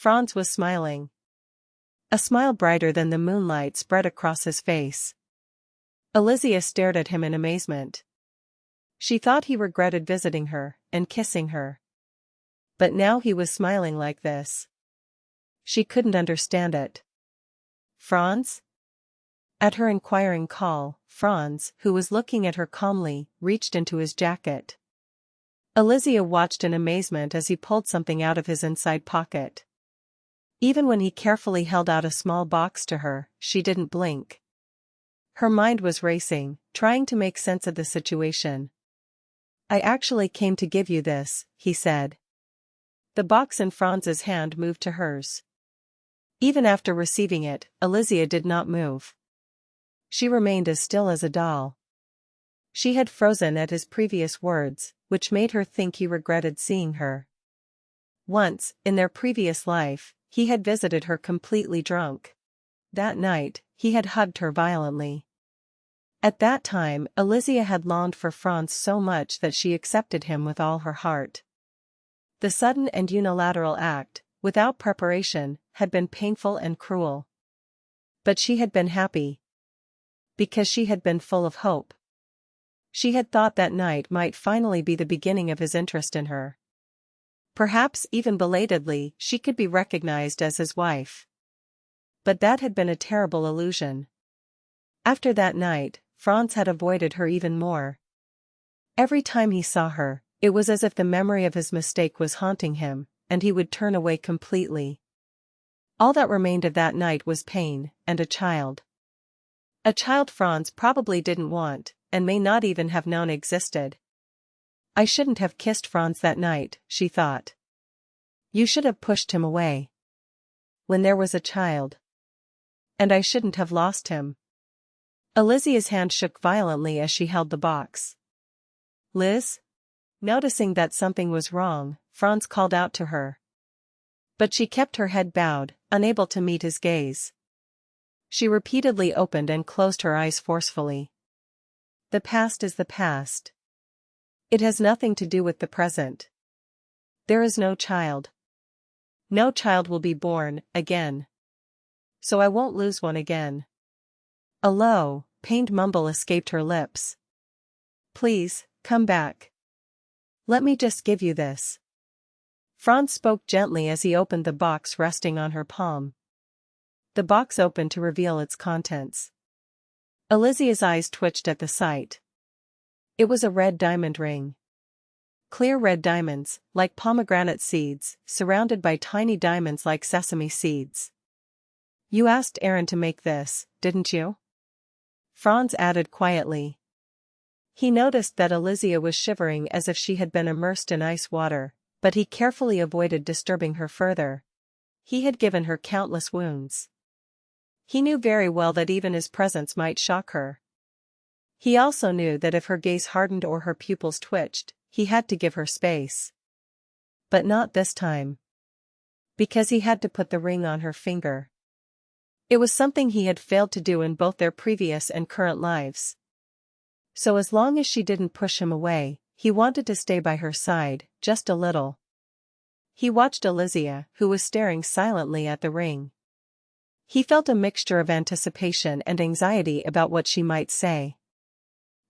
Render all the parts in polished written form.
Franz was smiling. A smile brighter than the moonlight spread across his face. Elisia stared at him in amazement. She thought he regretted visiting her and kissing her. But now he was smiling like this. She couldn't understand it. Franz? At her inquiring call, Franz, who was looking at her calmly, reached into his jacket. Elisia watched in amazement as he pulled something out of his inside pocket. Even when he carefully held out a small box to her, she didn't blink. Her mind was racing, trying to make sense of the situation. I actually came to give you this, he said. The box in Franz's hand moved to hers. Even after receiving it, Elisia did not move. She remained as still as a doll. She had frozen at his previous words, which made her think he regretted seeing her. Once, in their previous life, he had visited her completely drunk. That night, he had hugged her violently. At that time, Elisia had longed for Franz so much that she accepted him with all her heart. The sudden and unilateral act, without preparation, had been painful and cruel. But she had been happy. Because she had been full of hope. She had thought that night might finally be the beginning of his interest in her. Perhaps even belatedly, she could be recognized as his wife. But that had been a terrible illusion. After that night, Franz had avoided her even more. Every time he saw her, it was as if the memory of his mistake was haunting him, and he would turn away completely. All that remained of that night was pain, and a child. A child Franz probably didn't want, and may not even have known existed. I shouldn't have kissed Franz that night, she thought. You should have pushed him away. When there was a child. And I shouldn't have lost him. Elisia's hand shook violently as she held the box. Liz? Noticing that something was wrong, Franz called out to her. But she kept her head bowed, unable to meet his gaze. She repeatedly opened and closed her eyes forcefully. The past is the past. It has nothing to do with the present. There is no child. No child will be born, again. So I won't lose one again. A low, pained mumble escaped her lips. Please, come back. Let me just give you this. Franz spoke gently as he opened the box resting on her palm. The box opened to reveal its contents. Elisia's eyes twitched at the sight. It was a red diamond ring. Clear red diamonds, like pomegranate seeds, surrounded by tiny diamonds like sesame seeds. You asked Aaron to make this, didn't you? Franz added quietly. He noticed that Elisia was shivering as if she had been immersed in ice water, but he carefully avoided disturbing her further. He had given her countless wounds. He knew very well that even his presence might shock her. He also knew that if her gaze hardened or her pupils twitched, he had to give her space. But not this time. Because he had to put the ring on her finger. It was something he had failed to do in both their previous and current lives. So as long as she didn't push him away, he wanted to stay by her side, just a little. He watched Elisia, who was staring silently at the ring. He felt a mixture of anticipation and anxiety about what she might say.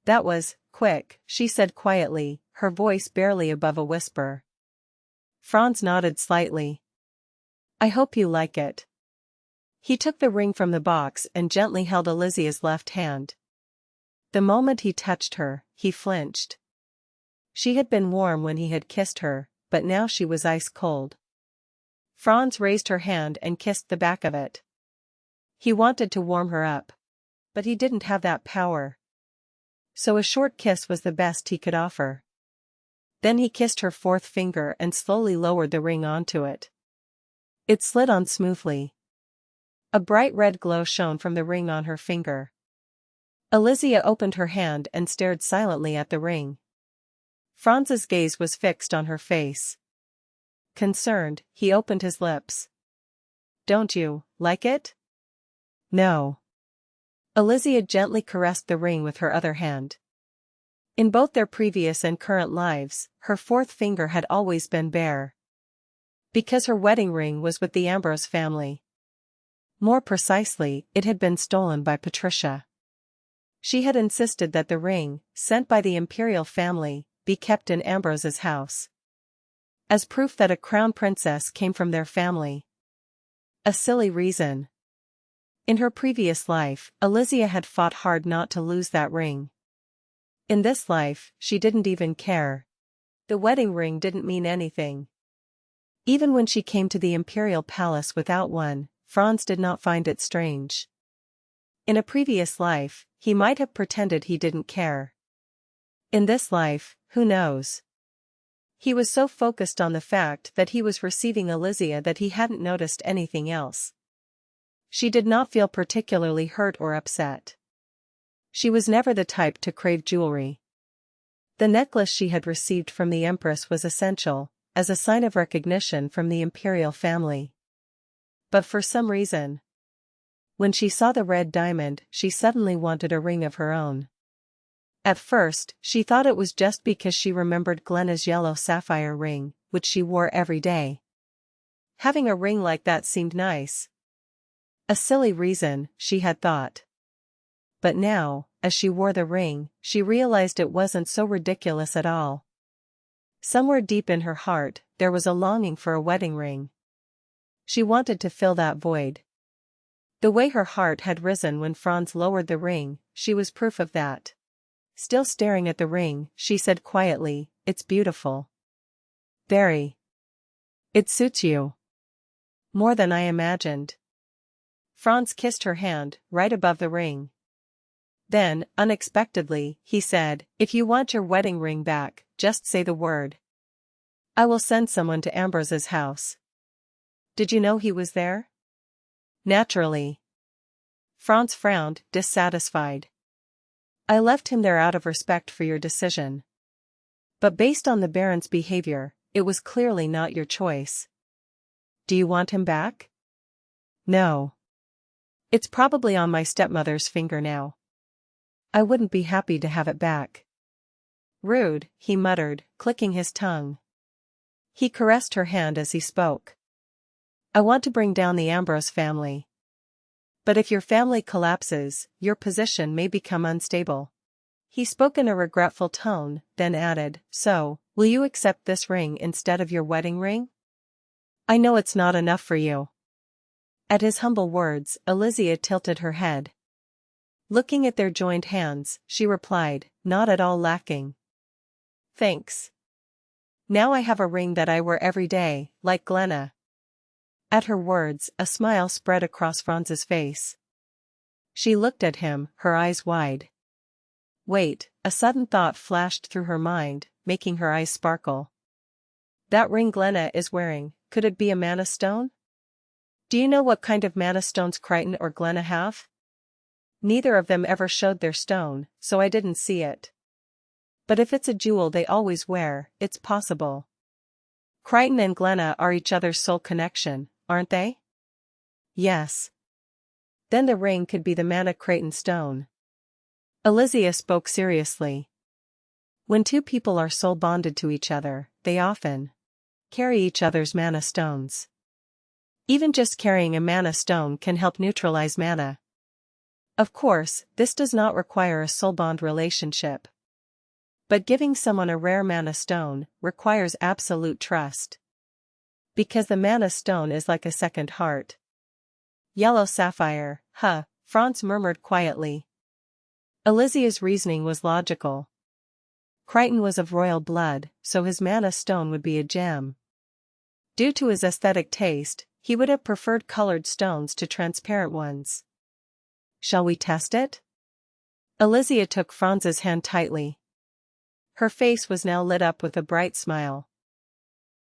That was quick, she said quietly, her voice barely above a whisper. Franz nodded slightly. I hope you like it. He took the ring from the box and gently held Elisia's left hand. The moment he touched her, he flinched. She had been warm when he had kissed her, but now she was ice cold. Franz raised her hand and kissed the back of it. He wanted to warm her up. But he didn't have that power. So a short kiss was the best he could offer. Then he kissed her fourth finger and slowly lowered the ring onto it. It slid on smoothly. A bright red glow shone from the ring on her finger. Elisia opened her hand and stared silently at the ring. Franz's gaze was fixed on her face. Concerned, he opened his lips. Don't you like it? No. Elisia gently caressed the ring with her other hand. In both their previous and current lives, her fourth finger had always been bare. Because her wedding ring was with the Ambrose family. More precisely, it had been stolen by Patricia. She had insisted that the ring, sent by the imperial family, be kept in Ambrose's house, as proof that a crown princess came from their family. A silly reason. In her previous life, Elisia had fought hard not to lose that ring. In this life, she didn't even care. The wedding ring didn't mean anything. Even when she came to the imperial palace without one, Franz did not find it strange. In a previous life, he might have pretended he didn't care. In this life, who knows? He was so focused on the fact that he was receiving Elisia that he hadn't noticed anything else. She did not feel particularly hurt or upset. She was never the type to crave jewelry. The necklace she had received from the Empress was essential, as a sign of recognition from the imperial family. But for some reason, when she saw the red diamond, she suddenly wanted a ring of her own. At first, she thought it was just because she remembered Glenna's yellow sapphire ring, which she wore every day. Having a ring like that seemed nice. A silly reason, she had thought. But now, as she wore the ring, she realized it wasn't so ridiculous at all. Somewhere deep in her heart, there was a longing for a wedding ring. She wanted to fill that void. The way her heart had risen when Franz lowered the ring, she was proof of that. Still staring at the ring, she said quietly, "It's beautiful. Very. It suits you. More than I imagined." Franz kissed her hand, right above the ring. Then, unexpectedly, he said, "If you want your wedding ring back, just say the word. I will send someone to Ambrose's house." "Did you know he was there?" "Naturally." Franz frowned, dissatisfied. "I left him there out of respect for your decision. But based on the Baron's behavior, it was clearly not your choice. Do you want him back?" "No. It's probably on my stepmother's finger now. I wouldn't be happy to have it back." "Rude," he muttered, clicking his tongue. He caressed her hand as he spoke. "I want to bring down the Ambrose family. But if your family collapses, your position may become unstable." He spoke in a regretful tone, then added, "So, will you accept this ring instead of your wedding ring? I know it's not enough for you." At his humble words, Elisia tilted her head. Looking at their joined hands, she replied, "Not at all lacking. Thanks. Now I have a ring that I wear every day, like Glenna." At her words, a smile spread across Franz's face. She looked at him, her eyes wide. Wait, a sudden thought flashed through her mind, making her eyes sparkle. That ring Glenna is wearing, could it be a mana stone? Do you know what kind of mana stones Crichton or Glenna have? Neither of them ever showed their stone, so I didn't see it. But if it's a jewel they always wear, it's possible. Crichton and Glenna are each other's soul connection, aren't they? Yes. Then the ring could be the mana Crichton stone. Elisia spoke seriously. When two people are soul bonded to each other, they often carry each other's mana stones. Even just carrying a mana stone can help neutralize mana. Of course, this does not require a soul bond relationship. But giving someone a rare mana stone requires absolute trust. Because the mana stone is like a second heart. Yellow sapphire, huh, Franz murmured quietly. Elisia's reasoning was logical. Crichton was of royal blood, so his mana stone would be a gem. Due to his aesthetic taste, he would have preferred colored stones to transparent ones. Shall we test it? Elisia took Franz's hand tightly. Her face was now lit up with a bright smile.